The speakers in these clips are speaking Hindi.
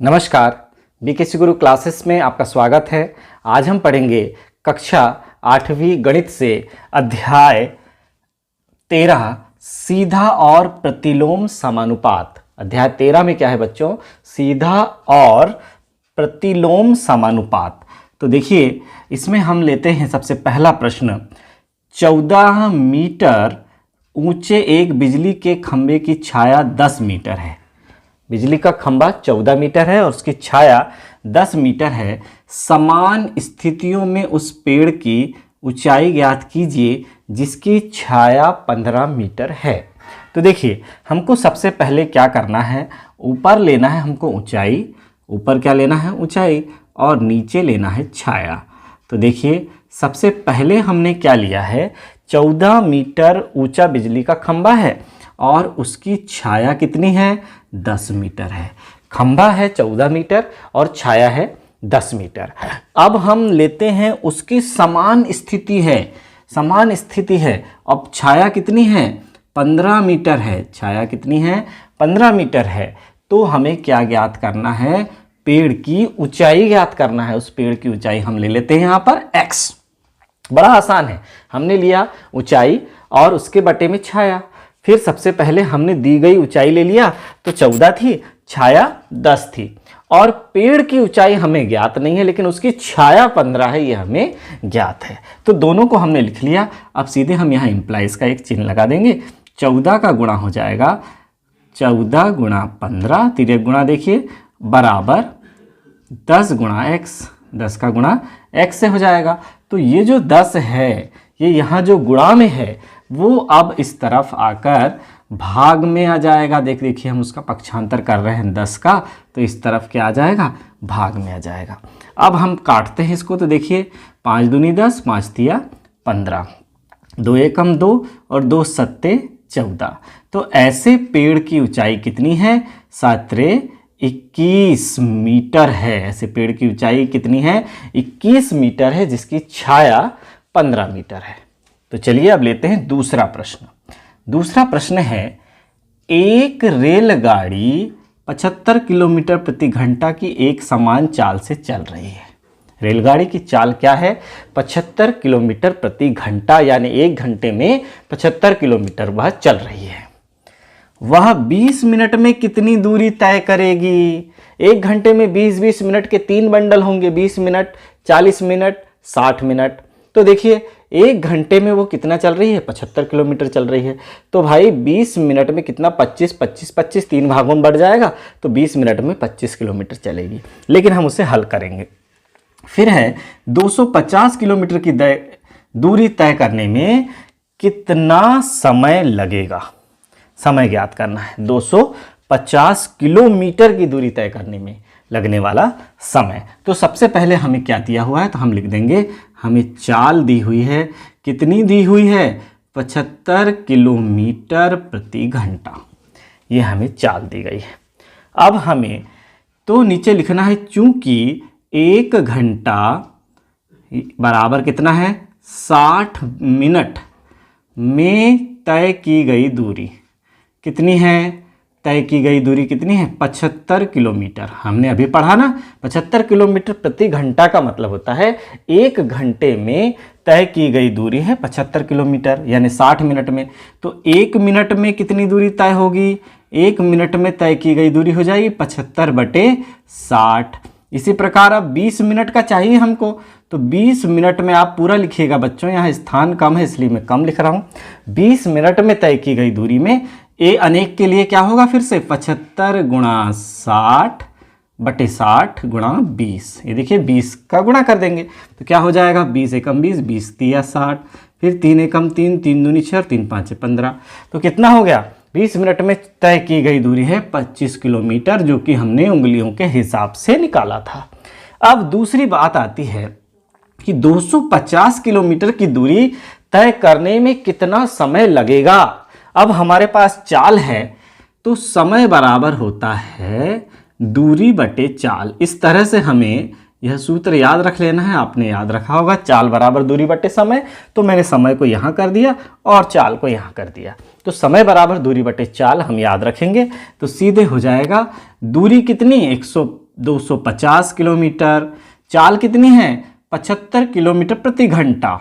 नमस्कार, बीकेसी गुरु क्लासेस में आपका स्वागत है। आज हम पढ़ेंगे कक्षा 8वीं गणित से अध्याय 13 सीधा और प्रतिलोम समानुपात। अध्याय 13 में क्या है बच्चों? सीधा और प्रतिलोम समानुपात। तो देखिए, इसमें हम लेते हैं सबसे पहला प्रश्न। 14 मीटर ऊंचे एक बिजली के खंभे की छाया 10 मीटर है। बिजली का खंभा 14 मीटर है और उसकी छाया 10 मीटर है। समान स्थितियों में उस पेड़ की ऊंचाई ज्ञात कीजिए जिसकी छाया 15 मीटर है। तो देखिए, हमको सबसे पहले क्या करना है, ऊपर लेना है हमको ऊंचाई। ऊपर क्या लेना है? ऊंचाई। और नीचे लेना है छाया। तो देखिए, सबसे पहले हमने क्या लिया है, 14 मीटर ऊंचा बिजली का खंभा है और उसकी छाया कितनी है? 10 मीटर है। खंभा है 14 मीटर और छाया है 10 मीटर। अब हम लेते हैं उसकी समान स्थिति है। समान स्थिति है। अब छाया कितनी है? 15 मीटर है। छाया कितनी है? 15 मीटर है। तो हमें क्या ज्ञात करना है? पेड़ की ऊंचाई ज्ञात करना है। उस पेड़ की ऊंचाई हम ले लेते हैं यहाँ पर x। बड़ा आसान है। हमने लिया ऊंचाई और उसके बटे में छाया। फिर सबसे पहले हमने दी गई ऊंचाई ले लिया, तो 14 थी, छाया 10 थी। और पेड़ की ऊंचाई हमें ज्ञात नहीं है, लेकिन उसकी छाया 15 है, ये हमें ज्ञात है। तो दोनों को हमने लिख लिया। अब सीधे हम यहाँ इंप्लाइज का एक चिन्ह लगा देंगे। 14 का गुणा हो जाएगा 14 गुणा 15, तिर्यक गुणा देखिए, बराबर 10 गुणा x। 10 का गुणा x से हो जाएगा। तो ये जो 10 है, ये यहाँ जो गुणा में है, वो अब इस तरफ आकर भाग में आ जाएगा। देखिए, हम उसका पक्षांतर कर रहे हैं 10 का, तो इस तरफ क्या आ जाएगा? भाग में आ जाएगा। अब हम काटते हैं इसको। तो देखिए, 5 दूनी 10, 5 तिया 15, 2 एकम 2 और 2 सत्ते 14। तो ऐसे पेड़ की ऊंचाई कितनी है? 7 21 मीटर है। ऐसे पेड़ की ऊंचाई कितनी है? 21 मीटर है, जिसकी छाया 15 मीटर है। तो चलिए अब लेते हैं दूसरा प्रश्न। दूसरा प्रश्न है, एक रेलगाड़ी 75 किलोमीटर प्रति घंटा की एक समान चाल से चल रही है। रेलगाड़ी की चाल क्या है? 75 किलोमीटर प्रति घंटा, यानी एक घंटे में 75 किलोमीटर वह चल रही है। वह 20 मिनट में कितनी दूरी तय करेगी? एक घंटे में 20-20 मिनट के 3 बंडल होंगे। 20 मिनट, 40 मिनट, 60 मिनट। तो देखिए, एक घंटे में वो कितना चल रही है? 75 किलोमीटर चल रही है। तो भाई 20 मिनट में कितना? 25, 25, 25, 3 भागों में बढ़ जाएगा। तो 20 मिनट में 25 किलोमीटर चलेगी। लेकिन हम उसे हल करेंगे। फिर है 250 किलोमीटर की दूरी तय करने में कितना समय लगेगा? समय ज्ञात करना है। 250 किलोमीटर की दूरी तय करने में लगने वाला समय। तो सबसे पहले हमें क्या दिया हुआ है? तो हम लिख देंगे, हमें चाल दी हुई है। कितनी दी हुई है? 75 किलोमीटर प्रति घंटा। ये हमें चाल दी गई है। अब हमें तो नीचे लिखना है, चूंकि एक घंटा बराबर कितना है? 60 मिनट में तय की गई दूरी कितनी है? तय की गई दूरी कितनी है? 75 किलोमीटर। हमने अभी पढ़ा ना, 75 किलोमीटर प्रति घंटा का मतलब होता है एक घंटे में तय की गई दूरी है 75 किलोमीटर, यानी 60 मिनट में। तो एक मिनट में कितनी दूरी तय होगी? एक मिनट में तय की गई दूरी हो जाएगी 75/60। इसी प्रकार अब 20 मिनट का चाहिए हमको, तो 20 मिनट में आप पूरा लिखिएगा बच्चों, यहाँ स्थान कम है इसलिए मैं कम लिख रहा हूँ। 20 मिनट में तय की गई दूरी में ए अनेक के लिए क्या होगा? फिर से 75 गुणा 60/60 गुणा 20। ये देखिए, 20 का गुणा कर देंगे तो क्या हो जाएगा? 20 एकम 20, 20 तिया 60, फिर 3 एकम 3, 3 दूनी 6, 3 5 15। तो कितना हो गया? 20 मिनट में तय की गई दूरी है 25 किलोमीटर, जो कि हमने उंगलियों के हिसाब से निकाला था। अब दूसरी बात आती है कि 250 किलोमीटर की दूरी तय करने में कितना समय लगेगा? अब हमारे पास चाल है, तो समय बराबर होता है दूरी बटे चाल। इस तरह से हमें यह सूत्र याद रख लेना है। आपने याद रखा होगा, चाल बराबर दूरी बटे समय। तो मैंने समय को यहाँ कर दिया और चाल को यहाँ कर दिया। तो समय बराबर दूरी बटे चाल हम याद रखेंगे, तो सीधे हो जाएगा दूरी कितनी? 250 किलोमीटर। चाल कितनी है? 75 किलोमीटर प्रति घंटा।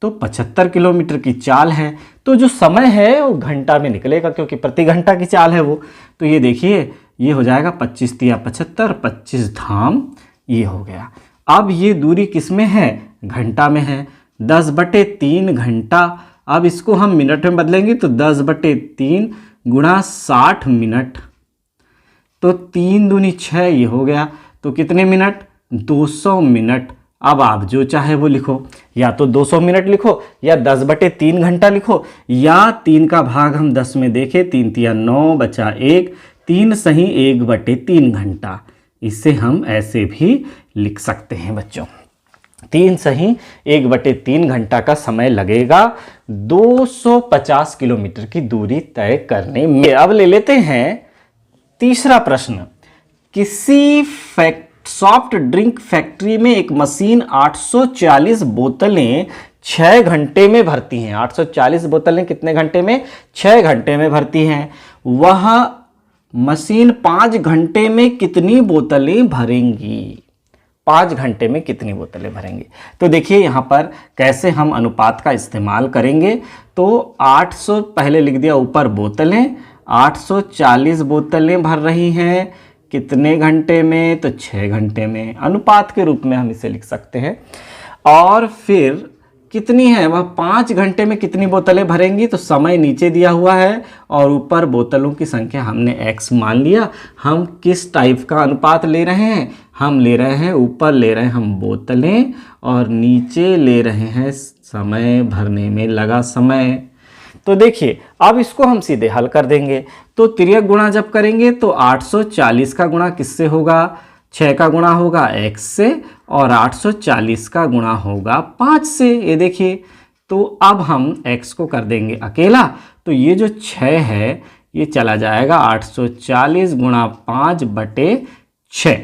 तो 75 किलोमीटर की चाल है, तो जो समय है वो घंटा में निकलेगा, क्योंकि प्रति घंटा की चाल है वो। तो ये देखिए, ये हो जाएगा 25 तिया 75, 25 धाम ये हो गया। अब ये दूरी किस में है? घंटा में है। 10/3 घंटा। अब इसको हम मिनट में बदलेंगे तो 10/3 गुणा 60 मिनट, तो 3 दूनी 6 ये हो गया। तो कितने मिनट? 200 मिनट। अब आप जो चाहे वो लिखो, या तो 200 मिनट लिखो, या 10/3 घंटा लिखो, या 3 का भाग हम 10 में देखें, 3 तिया 9 बचा 1, 3 सही 1/3 घंटा। इसे हम ऐसे भी लिख सकते हैं बच्चों। 3 सही 1/3 घंटा का समय लगेगा 250 किलोमीटर की दूरी तय करने में। अब ले लेते हैं तीसरा प्रश्न। किसी सॉफ्ट ड्रिंक फैक्ट्री में एक मशीन 840 बोतलें 6 घंटे में भरती हैं। 840 बोतलें कितने घंटे में? 6 घंटे में भरती हैं। वह मशीन 5 घंटे में कितनी बोतलें भरेंगी? 5 घंटे में कितनी बोतलें भरेंगे? तो देखिए यहाँ पर कैसे हम अनुपात का इस्तेमाल करेंगे। तो 800 पहले लिख दिया ऊपर बोतलें, 840 बोतलें भर रही हैं कितने घंटे में? तो 6 घंटे में। अनुपात के रूप में हम इसे लिख सकते हैं। और फिर कितनी है? वह 5 घंटे में कितनी बोतलें भरेंगी? तो समय नीचे दिया हुआ है और ऊपर बोतलों की संख्या हमने x मान लिया। हम किस टाइप का अनुपात ले रहे हैं? हम ले रहे हैं, ऊपर ले रहे हैं हम बोतलें और नीचे ले रहे हैं समय भरने में लगा समय। तो देखिए, अब इसको हम सीधे हल कर देंगे। तो तिर्यक गुणा जब करेंगे तो 840 का गुणा किससे होगा? 6 का गुणा होगा x से, और 840 का गुणा होगा 5 से। ये देखिए, तो अब हम x को कर देंगे अकेला, तो ये जो 6 है ये चला जाएगा 840 गुणा 5/6।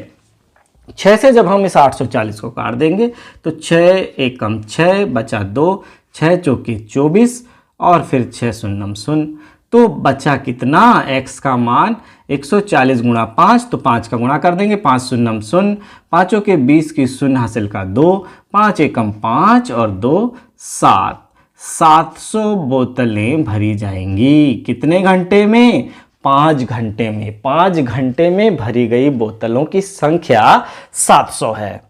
6 से जब हम इस 840 को काट देंगे तो 6 एकम 6 बचा 2, 6 चौके 24 और फिर 6 शून्यम शून्य। तो बचा कितना? x का मान 140 गुणा 5, तो 5 का गुणा कर देंगे, 5 शून्यम शून्य, 5 के 20 की शून्य हासिल का 2, 5 एकम 5 और 2 7। 700 बोतलें भरी जाएंगी कितने घंटे में? 5 घंटे में। 5 घंटे में भरी गई बोतलों की संख्या 700 है।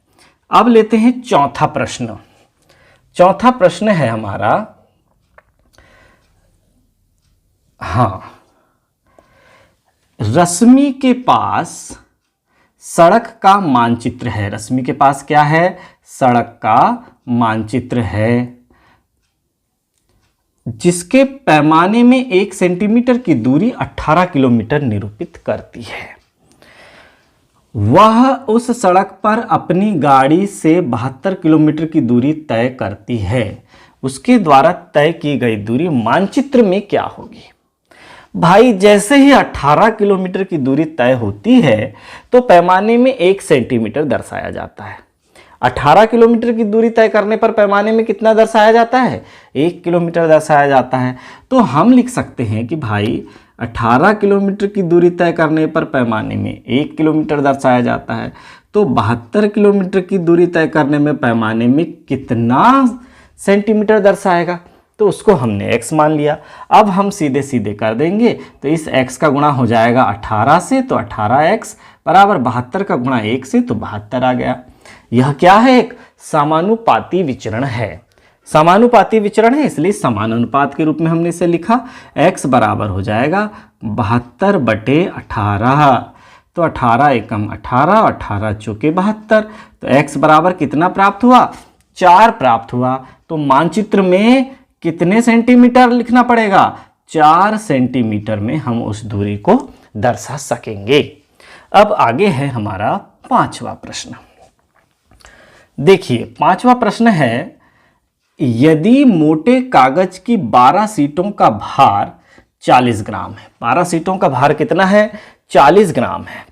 अब लेते हैं चौथा प्रश्न। चौथा प्रश्न है हमारा, हाँ, रश्मि के पास सड़क का मानचित्र है। रश्मि के पास क्या है? सड़क का मानचित्र है, जिसके पैमाने में 1 सेंटीमीटर की दूरी 18 किलोमीटर निरूपित करती है। वह उस सड़क पर अपनी गाड़ी से 72 किलोमीटर की दूरी तय करती है। उसके द्वारा तय की गई दूरी मानचित्र में क्या होगी? भाई, जैसे ही 18 किलोमीटर की दूरी तय होती है तो पैमाने में 1 सेंटीमीटर दर्शाया जाता है। 18 किलोमीटर की दूरी तय करने पर पैमाने में कितना दर्शाया जाता है? 1 किलोमीटर दर्शाया जाता है। तो हम लिख सकते हैं कि भाई 18 किलोमीटर की दूरी तय करने पर पैमाने में 1 किलोमीटर दर्शाया जाता है, तो 72 किलोमीटर की दूरी तय करने में पैमाने में कितना सेंटीमीटर दर्शाएगा? तो उसको हमने x मान लिया। अब हम सीधे सीधे कर देंगे, तो इस x का गुणा हो जाएगा 18 से, तो 18x बराबर 72 का गुणा 1 से, तो 72 आ गया। यह क्या है? एक समानुपाती विचरण है। समानुपाती विचरण है, इसलिए समानुपात के रूप में हमने इसे लिखा। x बराबर हो जाएगा 72/18। तो 18 एकम 18, 18 चौके 72, तो x बराबर कितना प्राप्त हुआ? 4 प्राप्त हुआ। तो मानचित्र में कितने सेंटीमीटर लिखना पड़ेगा? 4 सेंटीमीटर में हम उस दूरी को दर्शा सकेंगे। अब आगे है हमारा 5वां प्रश्न। देखिए, 5वां प्रश्न है, यदि मोटे कागज की 12 सीटों का भार 40 ग्राम है। 12 सीटों का भार कितना है? 40 ग्राम है।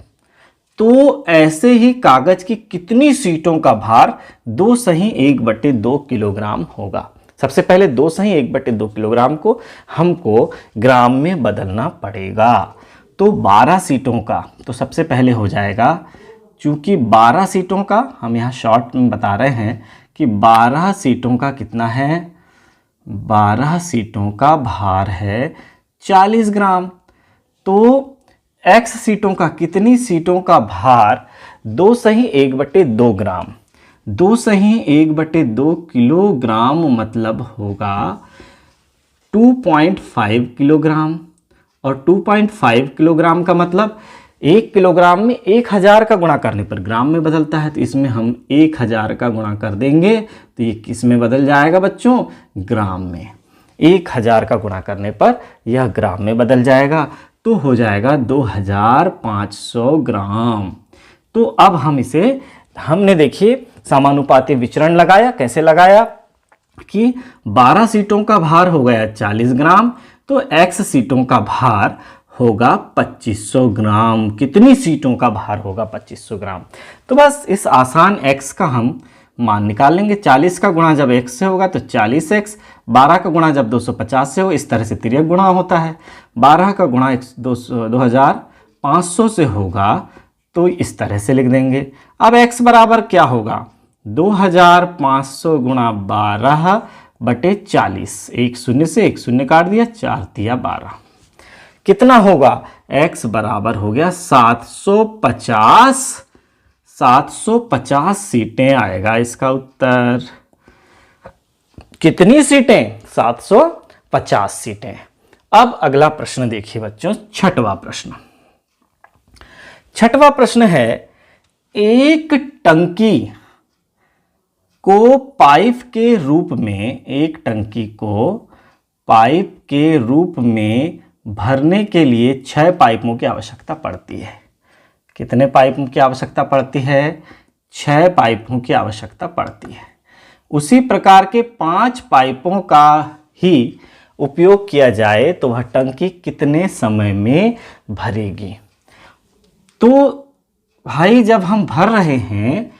तो ऐसे ही कागज की कितनी सीटों का भार 2 सही 1/2 किलोग्राम होगा? सबसे पहले 2 सही 1/2 किलोग्राम को हमको ग्राम में बदलना पड़ेगा। तो 12 सीटों का, तो सबसे पहले हो जाएगा चूंकि 12 सीटों का हम यहाँ शॉर्ट में बता रहे हैं कि 12 सीटों का कितना है, 12 सीटों का भार है 40 ग्राम। तो x सीटों का, कितनी सीटों का भार 2 सही 1/2 ग्राम, 2 सही 1/2 किलोग्राम मतलब होगा 2.5 किलोग्राम। और 2.5 किलोग्राम का मतलब 1 किलोग्राम में 1000 का गुणा करने पर ग्राम में बदलता है, तो इसमें हम 1000 का गुणा कर देंगे तो ये किस में बदल जाएगा बच्चों, ग्राम में। 1000 का गुणा करने पर यह ग्राम में बदल जाएगा, तो हो जाएगा 2500 ग्राम। तो अब हम इसे, हमने देखिए समानुपाती विचरण लगाया। कैसे लगाया कि 12 सीटों का भार हो गया 40 ग्राम, तो x सीटों का भार होगा 2500 ग्राम। कितनी सीटों का भार होगा, 2500 ग्राम। तो बस इस आसान x का हम मान निकाल लेंगे। 40 का गुणा जब x से होगा तो 40x, 12 का गुणा जब 250 से हो, इस तरह से तिर्यक गुणा होता है। 12 का गुणा 2500 से होगा तो इस तरह से लिख देंगे। अब x बराबर क्या होगा, 2500 गुणा 12/40। एक शून्य से एक शून्य काट दिया, 4 तिया 12। कितना होगा, x बराबर हो गया 750। 750 सीटें आएगा इसका उत्तर। कितनी सीटें, 750 सीटें। अब अगला प्रश्न देखिए बच्चों, छठवां प्रश्न। छठवां प्रश्न है, एक टंकी को पाइप के रूप में, एक टंकी को पाइप के रूप में भरने के लिए 6 पाइपों की आवश्यकता पड़ती है। कितने पाइपों की आवश्यकता पड़ती है, 6 पाइपों की आवश्यकता पड़ती है। उसी प्रकार के 5 पाइपों का ही उपयोग किया जाए तो वह टंकी कितने समय में भरेगी। तो भाई जब हम भर रहे हैं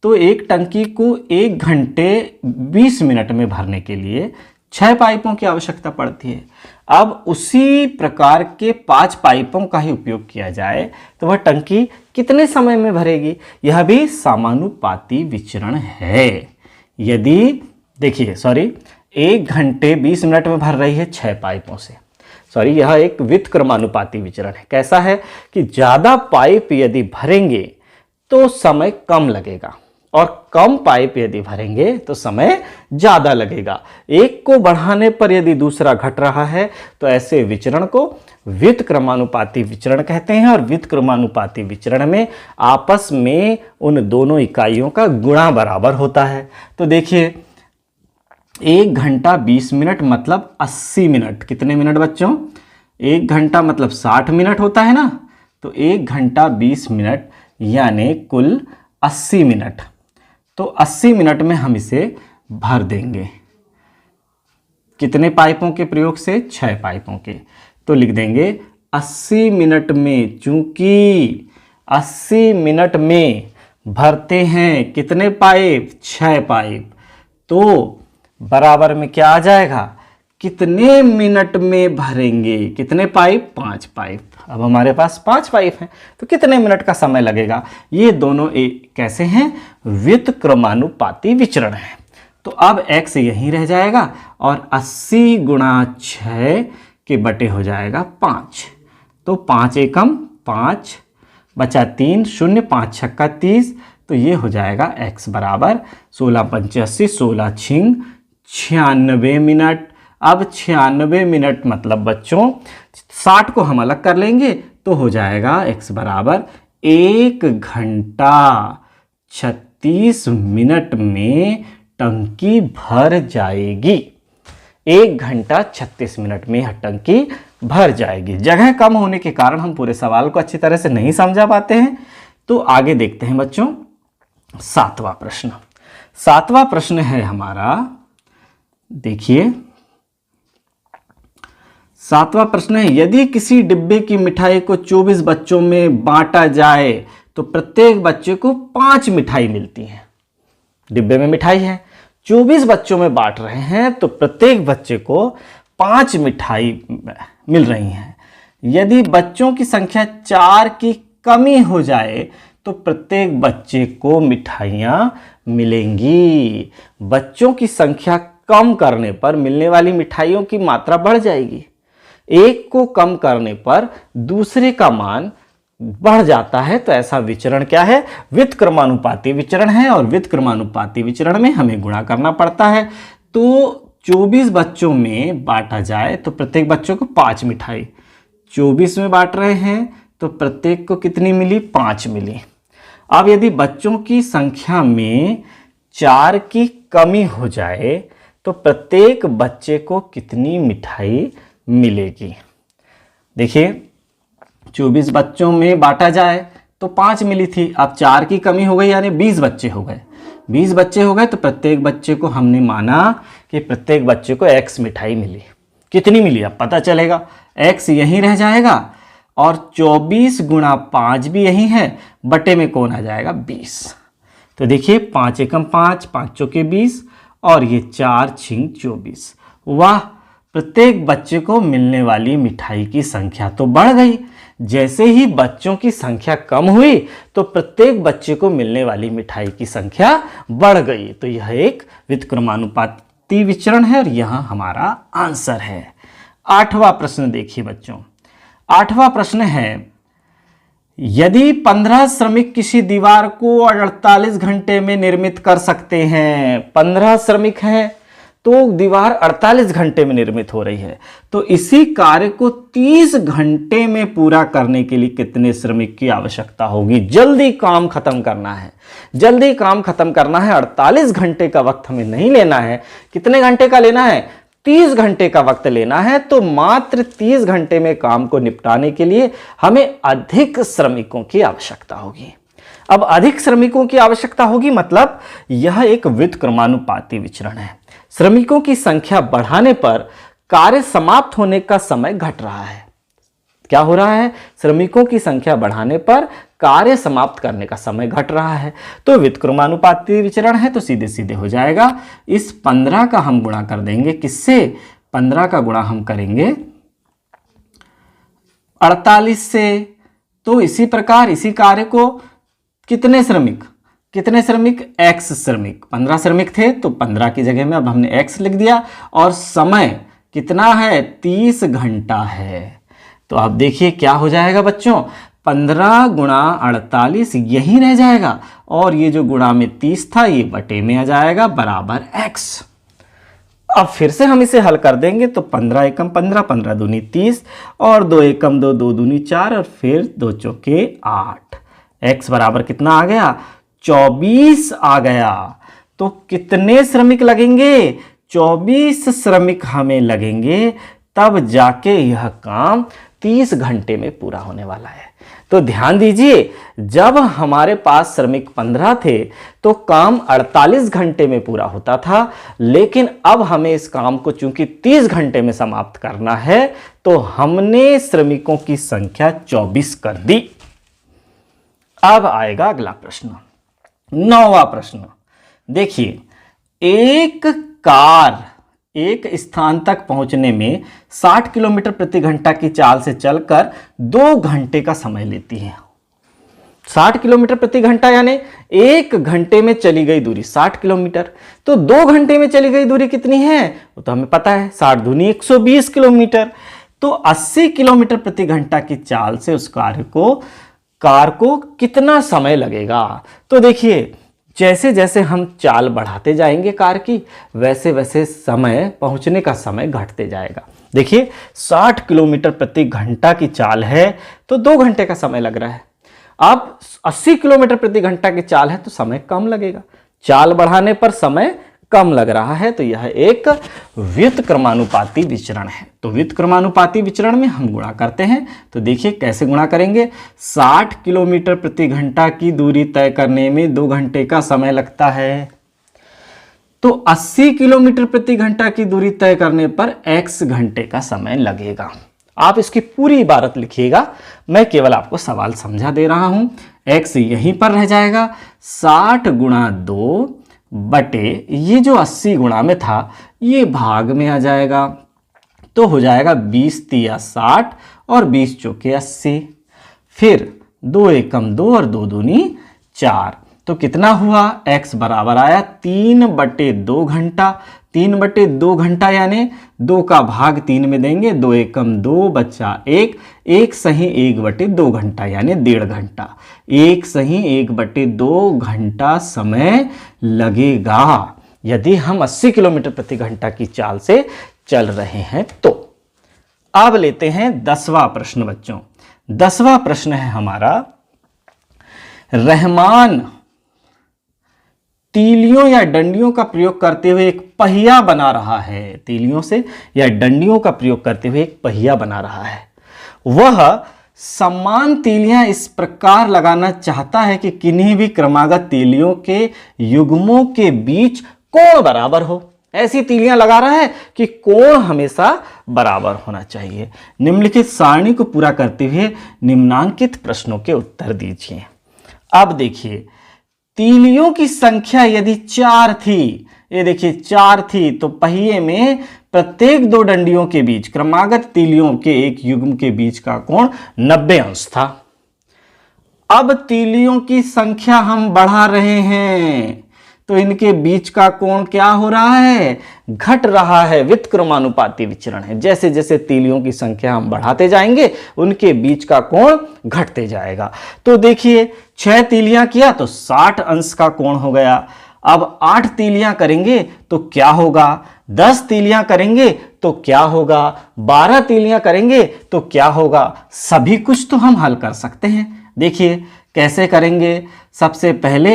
तो एक टंकी को 1 घंटे 20 मिनट में भरने के लिए 6 पाइपों की आवश्यकता पड़ती है। अब उसी प्रकार के 5 पाइपों का ही उपयोग किया जाए तो वह टंकी कितने समय में भरेगी। यह भी समानुपाती विचरण है। यदि देखिए 1 घंटे 20 मिनट में भर रही है 6 पाइपों से, यह एक व्युत्क्रमानुपाती विचरण है। कैसा है कि ज़्यादा पाइप यदि भरेंगे तो समय कम लगेगा और कम पाइप यदि भरेंगे तो समय ज़्यादा लगेगा। एक को बढ़ाने पर यदि दूसरा घट रहा है तो ऐसे विचरण को व्युत्क्रमानुपाती विचरण कहते हैं। और व्युत्क्रमानुपाती विचरण में आपस में उन दोनों इकाइयों का गुणा बराबर होता है। तो देखिए 1 घंटा 20 मिनट मतलब 80 मिनट। कितने मिनट बच्चों, 1 घंटा मतलब 60 मिनट होता है ना, तो 1 घंटा 20 मिनट यानी कुल 80 मिनट। तो 80 मिनट में हम इसे भर देंगे। कितने पाइपों के प्रयोग से, 6 पाइपों के। तो लिख देंगे 80 मिनट में। चूंकि 80 मिनट में भरते हैं कितने पाइप, 6 पाइप, तो बराबर में क्या आ जाएगा, कितने मिनट में भरेंगे, कितने पाइप, 5 पाइप। अब हमारे पास 5 पाइप हैं तो कितने मिनट का समय लगेगा। ये दोनों कैसे हैं, व्युत्क्रमानुपाती विचरण है। तो अब x यहीं रह जाएगा और 80 गुणा 6 के बटे हो जाएगा 5। तो 5 एकम 5 बचा 3, 0, 5 छक्का 30। तो ये हो जाएगा x बराबर 16 पंचे 80, 16 छिंग 96 मिनट। अब 96 मिनट मतलब बच्चों 60 को हम अलग कर लेंगे तो हो जाएगा x बराबर 1 घंटा 36 मिनट में टंकी भर जाएगी। 1 घंटा 36 मिनट में यह टंकी भर जाएगी। जगह कम होने के कारण हम पूरे सवाल को अच्छी तरह से नहीं समझा पाते हैं। तो आगे देखते हैं बच्चों 7वां प्रश्न। 7वां प्रश्न है हमारा, देखिए 7वां प्रश्न है, यदि किसी डिब्बे की मिठाई को 24 बच्चों में बांटा जाए तो प्रत्येक बच्चे को 5 मिठाई मिलती है। डिब्बे में मिठाई है, 24 बच्चों में बांट रहे हैं तो प्रत्येक बच्चे को 5 मिठाई मिल रही हैं। यदि बच्चों की संख्या 4 की कमी हो जाए तो प्रत्येक बच्चे को मिठाइयाँ मिलेंगी। बच्चों की संख्या कम करने पर मिलने वाली मिठाइयों की मात्रा बढ़ जाएगी। एक को कम करने पर दूसरे का मान बढ़ जाता है। तो ऐसा विचरण क्या है? व्युत्क्रमानुपाती विचरण है। और व्युत्क्रमानुपाती विचरण में हमें गुणा करना पड़ता है। तो 24 बच्चों में बांटा जाए तो प्रत्येक बच्चों को 5 मिठाई, 24 में बांट रहे हैं तो प्रत्येक को कितनी मिली? 5 मिली। अब यदि बच्चों की संख्या में 4 की कमी हो जाए तो प्रत्येक बच्चे को कितनी मिठाई मिलेगी? देखिए 24 बच्चों में बांटा जाए तो 5 मिली थी, अब 4 की कमी हो गई यानी 20 बच्चे हो गए। 20 बच्चे हो गए तो प्रत्येक बच्चे को हमने माना कि प्रत्येक बच्चे को x मिठाई मिली। कितनी मिली अब पता चलेगा। x यहीं रह जाएगा और 24 गुणा 5 भी यही है, बटे में कौन आ जाएगा? 20। तो देखिए 5 एकम 5, 5 चौके 20 और ये 4 छिंग 24। वाह, प्रत्येक बच्चे को मिलने वाली मिठाई की संख्या तो बढ़ गई। जैसे ही बच्चों की संख्या कम हुई तो प्रत्येक बच्चे को मिलने वाली मिठाई की संख्या बढ़ गई। तो यह एक व्युत्क्रमानुपाती विचरण है और यह हमारा आंसर है। 8वां प्रश्न देखिए बच्चों। 8वां प्रश्न है, यदि 15 श्रमिक किसी दीवार को 48 घंटे में निर्मित कर सकते हैं, 15 श्रमिक हैं तो दीवार 48 घंटे में निर्मित हो रही है, तो इसी कार्य को 30 घंटे में पूरा करने के लिए कितने श्रमिक की आवश्यकता होगी? जल्दी काम खत्म करना है, जल्दी काम खत्म करना है। 48 घंटे का वक्त हमें नहीं लेना है। कितने घंटे का लेना है? 30 घंटे का वक्त लेना है। तो मात्र 30 घंटे में काम को निपटाने के लिए हमें अधिक श्रमिकों की आवश्यकता होगी। अब अधिक श्रमिकों की आवश्यकता होगी मतलब यह एक व्युत्क्रमानुपाती विचरण है। श्रमिकों की संख्या बढ़ाने पर कार्य समाप्त होने का समय घट रहा है। क्या हो रहा है? श्रमिकों की संख्या बढ़ाने पर कार्य समाप्त करने का समय घट रहा है। तो व्युत्क्रमानुपाती विचरण है तो सीधे सीधे हो जाएगा। इस 15 का हम गुणा कर देंगे किससे? 15 का गुणा हम करेंगे 48 से। तो इसी प्रकार इसी कार्य को कितने श्रमिक x श्रमिक, 15 श्रमिक थे तो 15 की जगह में अब हमने x लिख दिया और समय कितना है? 30 घंटा है। तो अब देखिए क्या हो जाएगा बच्चों, 15 गुणा 48 यही रह जाएगा और ये जो गुणा में 30 था ये बटे में आ जाएगा बराबर x। अब फिर से हम इसे हल कर देंगे तो 15 एकम 15, 15 दूनी 30 और 2 एकम 2, 2 दूनी 4 और फिर 2 चौके 8। x बराबर कितना आ गया? 24 आ गया। तो कितने श्रमिक लगेंगे? 24 श्रमिक हमें लगेंगे, तब जाके यह काम 30 घंटे में पूरा होने वाला है। तो ध्यान दीजिए, जब हमारे पास श्रमिक 15 थे तो काम 48 घंटे में पूरा होता था, लेकिन अब हमें इस काम को चूंकि 30 घंटे में समाप्त करना है तो हमने श्रमिकों की संख्या 24 कर दी। अब आएगा अगला प्रश्न, 9वां प्रश्न। देखिए, एक कार एक स्थान तक पहुंचने में 60 किलोमीटर प्रति घंटा की चाल से चलकर 2 घंटे का समय लेती है। 60 किलोमीटर प्रति घंटा यानी 1 घंटे में चली गई दूरी 60 किलोमीटर। तो 2 घंटे में चली गई दूरी कितनी है? वो तो हमें पता है, 60 दूनी 120 किलोमीटर। तो 80 किलोमीटर प्रति घंटा की चाल से उस कार को कितना समय लगेगा? तो देखिए, जैसे जैसे हम चाल बढ़ाते जाएंगे कार की, वैसे वैसे समय पहुंचने का समय घटते जाएगा। देखिए 60 किलोमीटर प्रति घंटा की चाल है तो 2 घंटे का समय लग रहा है। अब 80 किलोमीटर प्रति घंटा की चाल है तो समय कम लगेगा। चाल बढ़ाने पर समय कम लग रहा है, तो यह एक व्युत्क्रमानुपाती विचरण है। तो व्युत्क्रमानुपाती विचरण में हम गुणा करते हैं। तो देखिए कैसे गुणा करेंगे। 60 किलोमीटर प्रति घंटा की दूरी तय करने में 2 घंटे का समय लगता है, तो 80 किलोमीटर प्रति घंटा की दूरी तय करने पर x घंटे का समय लगेगा। आप इसकी पूरी इबारत लिखिएगा, मैं केवल आपको सवाल समझा दे रहा हूं। x यहीं पर रह जाएगा, 60 गुणा 2 बटे ये जो 80 गुणा में था ये भाग में आ जाएगा, तो हो जाएगा 20 तिया 60 और 20 चौके 80। फिर 2 एकम 2 और 2 दूनी 4। तो कितना हुआ, x बराबर आया 3/2 घंटा। 3/2 घंटा यानी 2 का भाग 3 में देंगे, 2 एकम 2 बचा 1, 1 सही 1/2 घंटा यानी 1.5 घंटा। 1 सही 1/2 घंटा समय लगेगा यदि हम 80 किलोमीटर प्रति घंटा की चाल से चल रहे हैं तो। अब लेते हैं 10वां प्रश्न बच्चों। 10वां प्रश्न है हमारा, रहमान तीलियों या डंडियों का प्रयोग करते हुए एक पहिया बना रहा है। तीलियों से या डंडियों का प्रयोग करते हुए एक पहिया बना रहा है। वह समान तीलियां इस प्रकार लगाना चाहता है कि किन्हीं भी क्रमागत तीलियों के युग्मों के बीच कोण बराबर हो। ऐसी तीलियां लगा रहा है कि कोण हमेशा बराबर होना चाहिए। निम्नलिखित सारणी को पूरा करते हुए निम्नांकित प्रश्नों के उत्तर दीजिए। अब देखिए, तीलियों की संख्या यदि 4 थी, ये देखिए 4 थी, तो पहिए में प्रत्येक 2 डंडियों के बीच क्रमागत तीलियों के एक युग्म के बीच का कोण 90 अंश था। अब तीलियों की संख्या हम बढ़ा रहे हैं तो इनके बीच का कोण क्या हो रहा है, घट रहा है। व्युत्क्रमानुपाती विचरण है। जैसे जैसे तीलियों की संख्या हम बढ़ाते जाएंगे उनके बीच का कोण घटते जाएगा। तो देखिए 6 तीलियां किया तो 60 अंश का कोण हो गया। अब 8 तीलियां करेंगे तो क्या होगा, 10 तीलियां करेंगे तो क्या होगा, 12 तीलियां करेंगे तो क्या होगा। सभी कुछ तो हम हल कर सकते हैं। देखिए कैसे करेंगे। सबसे पहले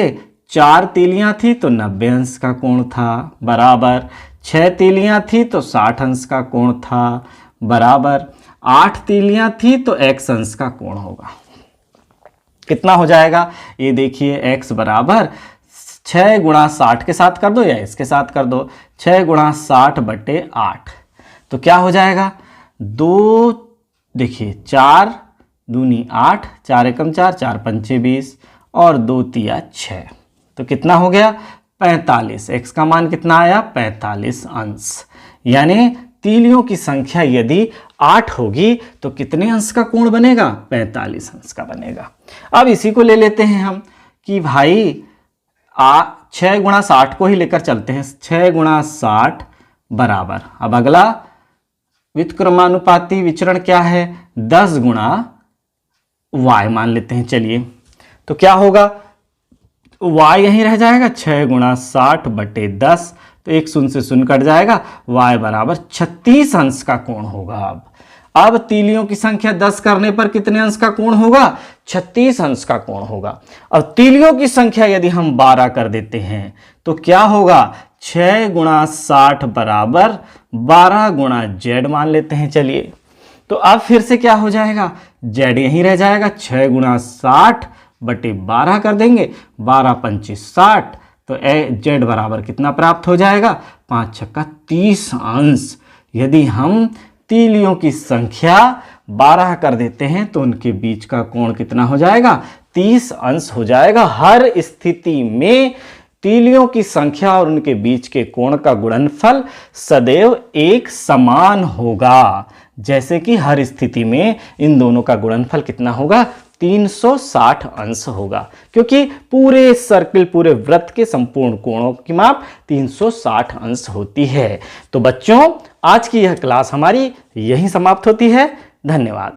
4 तीलियां थी तो 90 अंश का कोण था बराबर, 6 तीलियां थी तो 60 अंश का कोण था बराबर, 8 तीलियां थी तो x अंश का कोण होगा। कितना हो जाएगा, ये देखिए x बराबर 6 गुणा 60 के साथ कर दो या इसके साथ कर दो, 6 गुणा 60/8। तो क्या हो जाएगा, 2 देखिए 4 दूनी 8, 4 एकम 4, 4 पंचे 20 और 2 तिया 6। तो कितना हो गया 45। x का मान कितना आया 45 अंश। यानी तीलियों की संख्या यदि 8 होगी तो कितने अंश का कोण बनेगा, 45 अंश का बनेगा। अब इसी को ले लेते हैं हम कि भाई 6 गुणा 60 को ही लेकर चलते हैं। 6 गुणा 60 बराबर, अब अगला व्युत्क्रमानुपाती विचरण क्या है, 10 गुणा y मान लेते हैं। चलिए तो क्या होगा, y यहीं रह जाएगा, 6 गुणा 60/10, तो एक शून्य से शून्य कट जाएगा, y बराबर 36 अंश का कोण होगा। अब तीलियों की संख्या 10 करने पर कितने अंश का कोण होगा, 36 अंश का कोण होगा। अब तीलियों की संख्या यदि हम 12 कर देते हैं तो क्या होगा, 6 गुणा 60 बराबर 12 गुणा z मान लेते हैं। चलिए तो अब फिर से क्या हो जाएगा, z यहीं रह जाएगा, 6 गुणा 60/12 कर देंगे, 12 पंचे 60, तो z बराबर कितना प्राप्त हो जाएगा, 5 छक्का 30 अंश। यदि हम तीलियों की संख्या 12 कर देते हैं तो उनके बीच का कोण कितना हो जाएगा, 30 अंश हो जाएगा। हर स्थिति में तीलियों की संख्या और उनके बीच के कोण का गुणनफल सदैव एक समान होगा। जैसे कि हर स्थिति में इन दोनों का गुणनफल कितना होगा, 360 अंश होगा, क्योंकि पूरे सर्किल, पूरे वृत्त के संपूर्ण कोणों की माप 360 अंश होती है। तो बच्चों आज की यह क्लास हमारी यहीं समाप्त होती है। धन्यवाद।